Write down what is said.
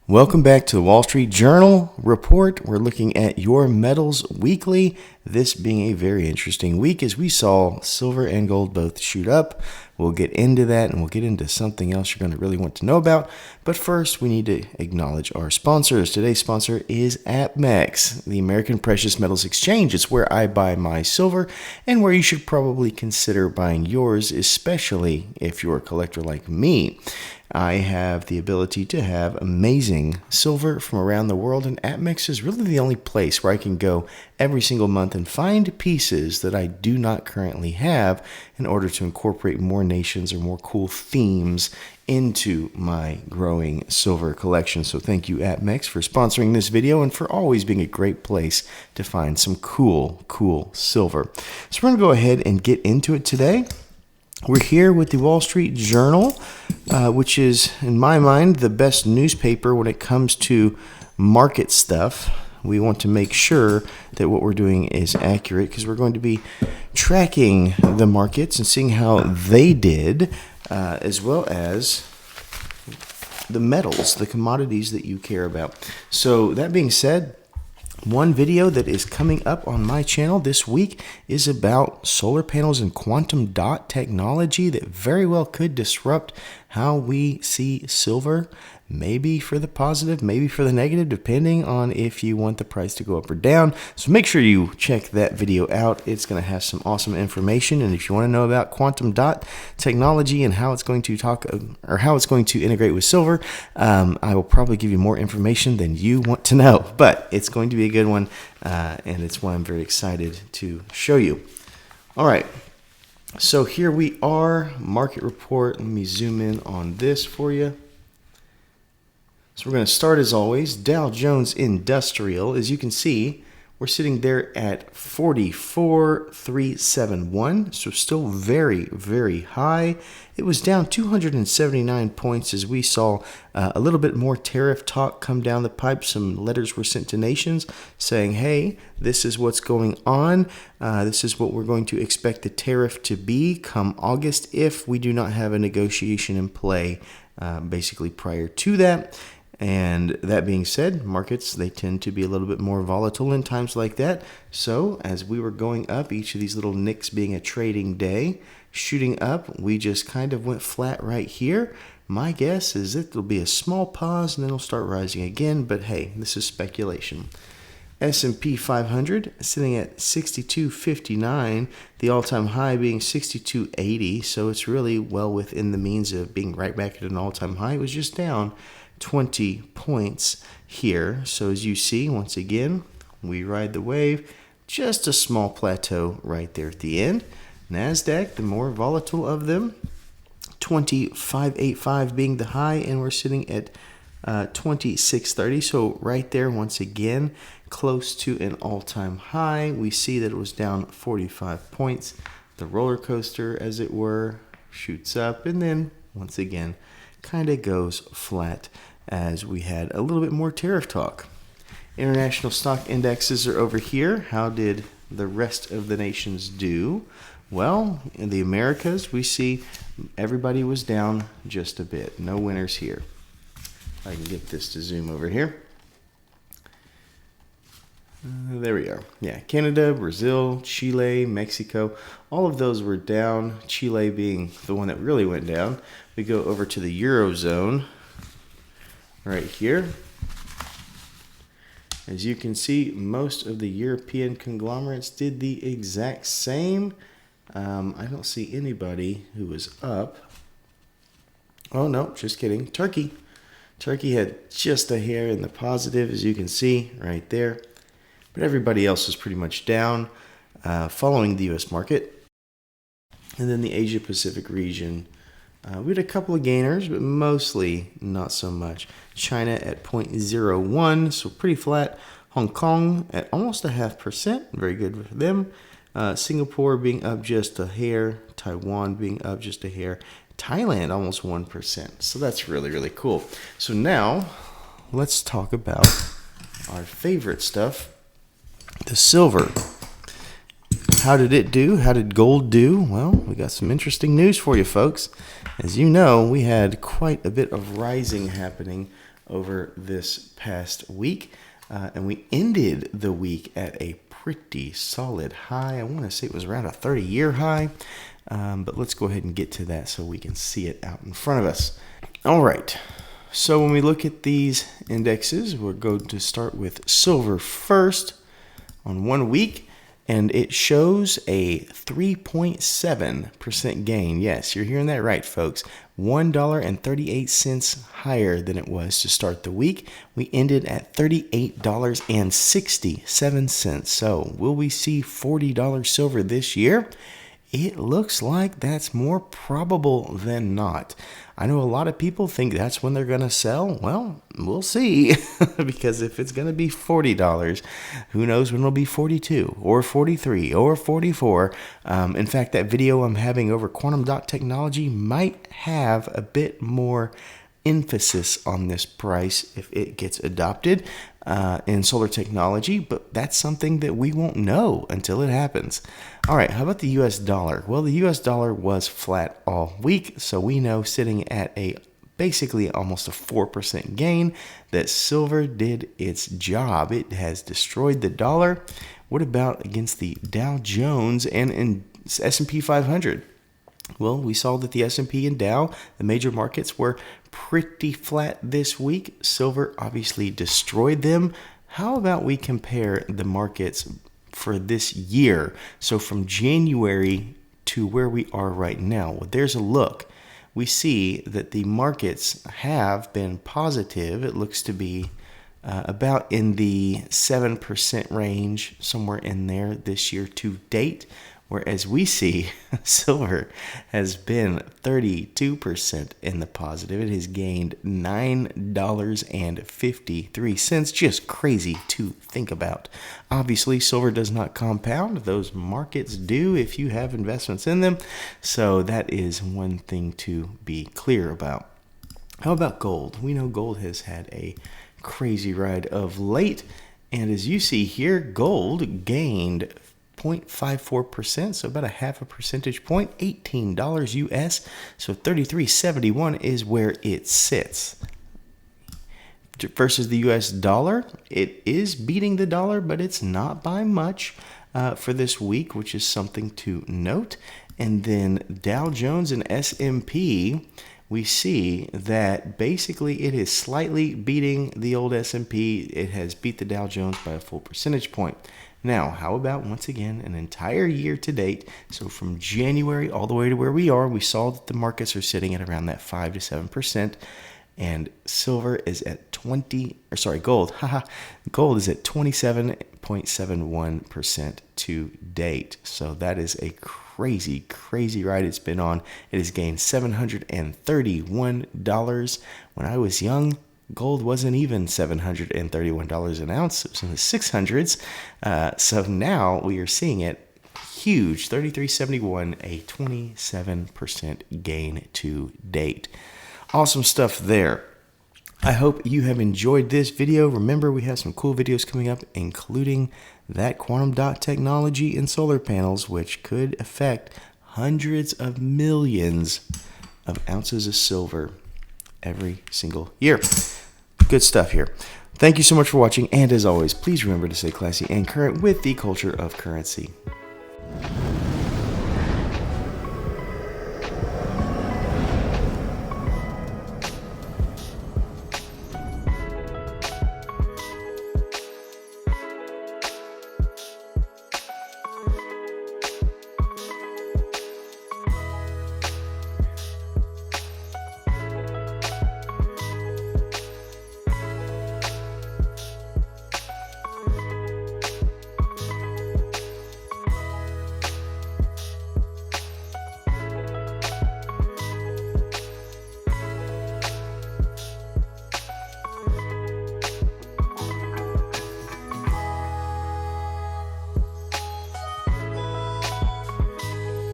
Welcome back to the Wall Street Journal report. We're looking at your metals weekly, this being a very interesting week as we saw silver and gold both shoot up. We'll get into that and we'll get into something else you're going to really want to know about. But first, we need to acknowledge our sponsors. Today's sponsor is APMEX, the American Precious Metals Exchange. It's where I buy my silver and where you should probably consider buying yours, especially if you're a collector like me. I have the ability to have amazing silver from around the world, and APMEX is really the only place where I can go every single month and find pieces that I do not currently have in order to incorporate more nations or more cool themes into my growing silver collection. So thank you, APMEX, for sponsoring this video and for always being a great place to find some cool silver. So we're going to go ahead and get into it today. We're here with the Wall Street Journal, which is, in my mind, the best newspaper when it comes to market stuff. We want to make sure that what we're doing is accurate because we're going to be tracking the markets and seeing how they did, as well as the metals, the commodities that you care about. So that being said, one video that is coming up on my channel this week is about solar panels and quantum dot technology that very well could disrupt how we see silver, maybe for the positive, maybe for the negative, depending on if you want the price to go up or down. So make sure you check that video out. It's going to have some awesome information. And if you want to know about quantum dot technology and how it's going to how it's going to integrate with silver, I will probably give you more information than you want to know, but it's going to be a good one. And it's one I'm very excited to show you. All right. So here we are, market report. Let me zoom in on this for you. So we're going to start as always, Dow Jones Industrial. As you can see, we're sitting there at 44,371. So still very, very high. It was down 279 points as we saw a little bit more tariff talk come down the pipe. Some letters were sent to nations saying, hey, this is what's going on. This is what we're going to expect the tariff to be come August if we do not have a negotiation in play basically prior to that. And that being said, markets, they tend to be a little bit more volatile in times like that. So as we were going up, each of these little nicks being a trading day, shooting up, we just kind of went flat right here. My guess is that there'll be a small pause and then it'll start rising again. But hey, this is speculation. S&P 500 sitting at 62.59, the all-time high being 62.80. So it's really well within the means of being right back at an all-time high. It was just down 20 points here. So as you see, once again, we ride the wave. Just a small plateau right there at the end. NASDAQ, the more volatile of them, 25.85 being the high, and we're sitting at 26.30. So right there, once again, close to an all-time high. We see that it was down 45 points. The roller coaster, as it were, shoots up and then once again kind of goes flat as we had a little bit more tariff talk. International stock indexes are over here. How did the rest of the nations do? Well, in the Americas, we see everybody was down just a bit. No winners here. I can get this to zoom over here. There we are. Yeah, Canada, Brazil, Chile, Mexico, all of those were down. Chile being the one that really went down. We go over to the Eurozone right here. As you can see, most of the European conglomerates did the exact same. I don't see anybody who was up. Oh, no, just kidding. Turkey. Turkey had just a hair in the positive, as you can see right there. But everybody else was pretty much down, following the U.S. market. And then the Asia-Pacific region, we had a couple of gainers, but mostly not so much. China at 0.01, so pretty flat. Hong Kong at almost 0.5%, very good for them. Singapore being up just a hair. Taiwan being up just a hair. Thailand almost 1%. So that's really, really cool. So now let's talk about our favorite stuff, the silver. How did it do? How did gold do? Well, we got some interesting news for you folks. As you know, we had quite a bit of rising happening over this past week. And we ended the week at a pretty solid high. I want to say it was around a 30-year high. But let's go ahead and get to that so we can see it out in front of us. All right. So when we look at these indexes, we're going to start with silver first on 1 week. And it shows a 3.7% gain. Yes, you're hearing that right, folks. $1.38 higher than it was to start the week. We ended at $38.67. So will we see $40 silver this year? It looks like that's more probable than not. I know a lot of people think that's when they're going to sell. Well, we'll see. Because if it's going to be $40, who knows when it'll be 42 or 43 or 44. In fact, that video I'm having over quantum dot technology might have a bit more emphasis on this price if it gets adopted in solar technology, but that's something that we won't know until it happens. All right, how about the US dollar? Well, the US dollar was flat all week, so we know sitting at a basically almost a 4% gain that silver did its job. It has destroyed the dollar. What about against the Dow Jones and S&P 500? Well, we saw that the S&P and Dow, the major markets, were pretty flat this week. Silver obviously destroyed them. How about we compare the markets for this year? So from January to where we are right now. Well, there's a look. We see that the markets have been positive. It looks to be about in the 7% range, somewhere in there this year to date. Whereas we see silver has been 32% in the positive. It has gained $9.53. Just crazy to think about. Obviously, silver does not compound. Those markets do if you have investments in them. So that is one thing to be clear about. How about gold? We know gold has had a crazy ride of late. And as you see here, gold gained 0.54%, so about a half a percentage point, $18 US, so 33.71 is where it sits. Versus the US dollar, it is beating the dollar, but it's not by much for this week, which is something to note. And then Dow Jones and S&P, we see that basically it is slightly beating the old S&P. It has beat the Dow Jones by a full percentage point. Now, how about, once again, an entire year to date? So from January all the way to where we are, we saw that the markets are sitting at around that 5 to 7%. And silver is at gold is at 27.71% to date. So that is a crazy, crazy ride it's been on. It has gained $731. When I was young, gold wasn't even $731 an ounce. It was in the 600s. So now we are seeing it huge, $33.71, a 27% gain to date. Awesome stuff there. I hope you have enjoyed this video. Remember, we have some cool videos coming up, including that quantum dot technology in solar panels, which could affect hundreds of millions of ounces of silver every single year. Good stuff here. Thank you so much for watching, and as always, please remember to stay classy and current with the culture of currency.